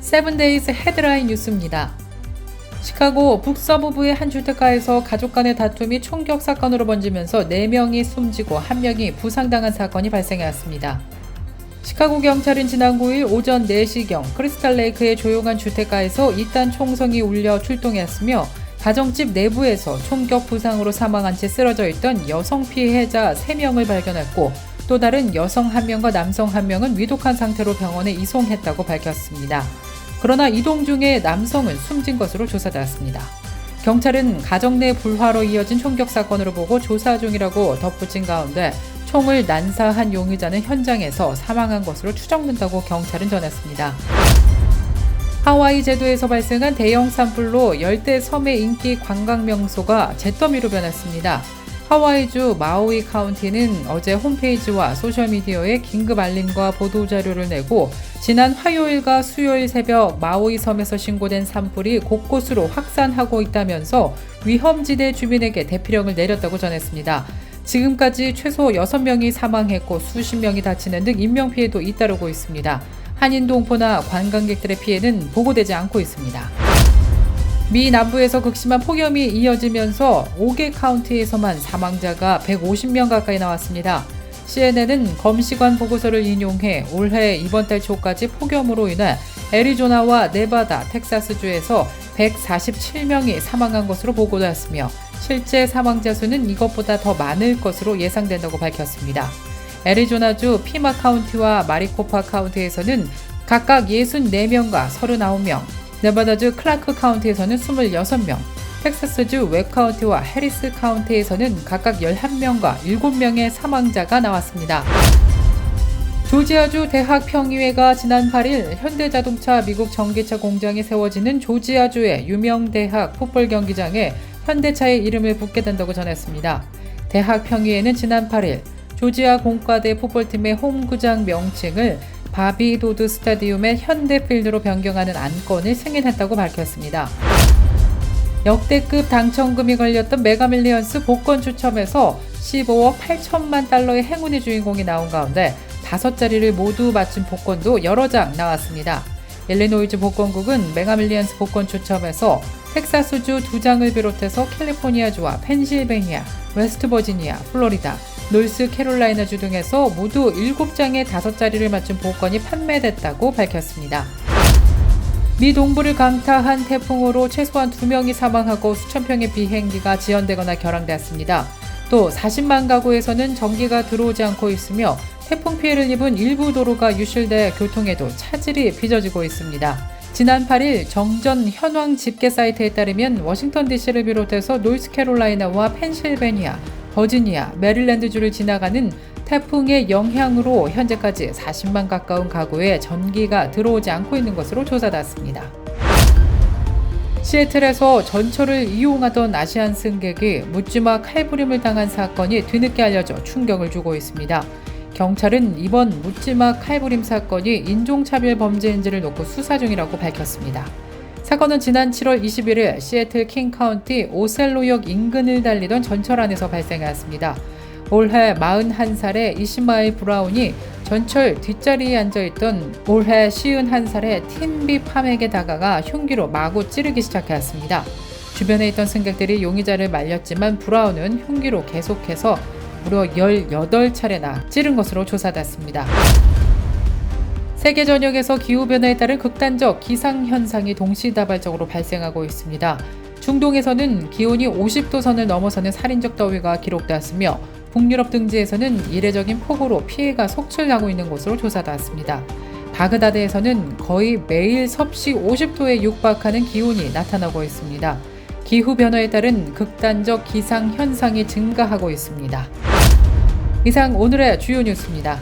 세븐데이즈 헤드라인 뉴스입니다. 시카고 북서부부의 한 주택가에서 가족 간의 다툼이 총격 사건으로 번지면서 4명이 숨지고 1명이 부상당한 사건이 발생했습니다. 시카고 경찰은 지난 9일 오전 4시경 크리스탈레이크의 조용한 주택가에서 잇단 총성이 울려 출동했으며 가정집 내부에서 총격 부상으로 사망한 채 쓰러져 있던 여성 피해자 3명을 발견했고 또 다른 여성 1명과 남성 1명은 위독한 상태로 병원에 이송했다고 밝혔습니다. 그러나 이동 중에 남성은 숨진 것으로 조사되었습니다. 경찰은 가정 내 불화로 이어진 총격 사건으로 보고 조사 중이라고 덧붙인 가운데 총을 난사한 용의자는 현장에서 사망한 것으로 추정된다고 경찰은 전했습니다. 하와이 제도에서 발생한 대형 산불로 열대 섬의 인기 관광 명소가 잿더미로 변했습니다. 하와이주 마우이 카운티는 어제 홈페이지와 소셜미디어에 긴급 알림과 보도자료를 내고 지난 화요일과 수요일 새벽 마우이 섬에서 신고된 산불이 곳곳으로 확산하고 있다면서 위험지대 주민에게 대피령을 내렸다고 전했습니다. 지금까지 최소 6명이 사망했고 수십 명이 다치는 등 인명피해도 잇따르고 있습니다. 한인동포나 관광객들의 피해는 보고되지 않고 있습니다. 미 남부에서 극심한 폭염이 이어지면서 5개 카운티에서만 사망자가 150명 가까이 나왔습니다. CNN은 검시관 보고서를 인용해 올해 이번 달 초까지 폭염으로 인해 애리조나와 네바다, 텍사스주에서 147명이 사망한 것으로 보고되었으며 실제 사망자 수는 이것보다 더 많을 것으로 예상된다고 밝혔습니다. 애리조나주 피마 카운티와 마리코파 카운티에서는 각각 64명과 39명, 네바다주 클라크 카운티에서는 26명, 텍사스주 웹 카운티와 해리스 카운티에서는 각각 11명과 7명의 사망자가 나왔습니다. 조지아주 대학 평의회가 지난 8일 현대자동차 미국 전기차 공장이 세워지는 조지아주의 유명 대학 풋볼 경기장에 현대차의 이름을 붙게 된다고 전했습니다. 대학 평의회는 지난 8일 조지아 공과대 풋볼팀의 홈구장 명칭을 바비 도드 스타디움의 현대필드로 변경하는 안건을 승인했다고 밝혔습니다. 역대급 당첨금이 걸렸던 메가밀리언스 복권 추첨에서 15억 8천만 달러의 행운의 주인공이 나온 가운데 5자리를 모두 맞춘 복권도 여러 장 나왔습니다. 일리노이주 복권국은 메가밀리언스 복권 추첨에서 텍사스주 2장을 비롯해서 캘리포니아주와 펜실베니아, 웨스트버지니아, 플로리다, 노스캐롤라이나주 등에서 모두 7장의 5자리를 맞춘 복권이 판매됐다고 밝혔습니다. 미 동부를 강타한 태풍으로 최소한 2명이 사망하고 수천 평의 비행기가 지연되거나 결항되었습니다. 또 40만 가구에서는 전기가 들어오지 않고 있으며 태풍 피해를 입은 일부 도로가 유실돼 교통에도 차질이 빚어지고 있습니다. 지난 8일 정전 현황 집계 사이트에 따르면 워싱턴 DC를 비롯해서 노스캐롤라이나와 펜실베니아, 버지니아, 메릴랜드주를 지나가는 태풍의 영향으로 현재까지 40만 가까운 가구에 전기가 들어오지 않고 있는 것으로 조사됐습니다. 시애틀에서 전철을 이용하던 아시안 승객이 묻지마 칼부림을 당한 사건이 뒤늦게 알려져 충격을 주고 있습니다. 경찰은 이번 묻지마 칼부림 사건이 인종차별 범죄인지를 놓고 수사 중이라고 밝혔습니다. 사건은 지난 7월 21일 시애틀 킹카운티 오셀로역 인근을 달리던 전철 안에서 발생했습니다. 올해 41살의 이시마일 브라운이 전철 뒷자리에 앉아있던 올해 51살의 팀비 팜에게 다가가 흉기로 마구 찌르기 시작했습니다. 주변에 있던 승객들이 용의자를 말렸지만 브라운은 흉기로 계속해서 무려 18차례나 찌른 것으로 조사됐습니다. 세계 전역에서 기후변화에 따른 극단적 기상현상이 동시다발적으로 발생하고 있습니다. 중동에서는 기온이 50도 선을 넘어서는 살인적 더위가 기록되었으며 북유럽 등지에서는 이례적인 폭우로 피해가 속출하고 있는 것으로 조사되었습니다. 바그다드에서는 거의 매일 섭씨 50도에 육박하는 기온이 나타나고 있습니다. 기후변화에 따른 극단적 기상현상이 증가하고 있습니다. 이상 오늘의 주요 뉴스입니다.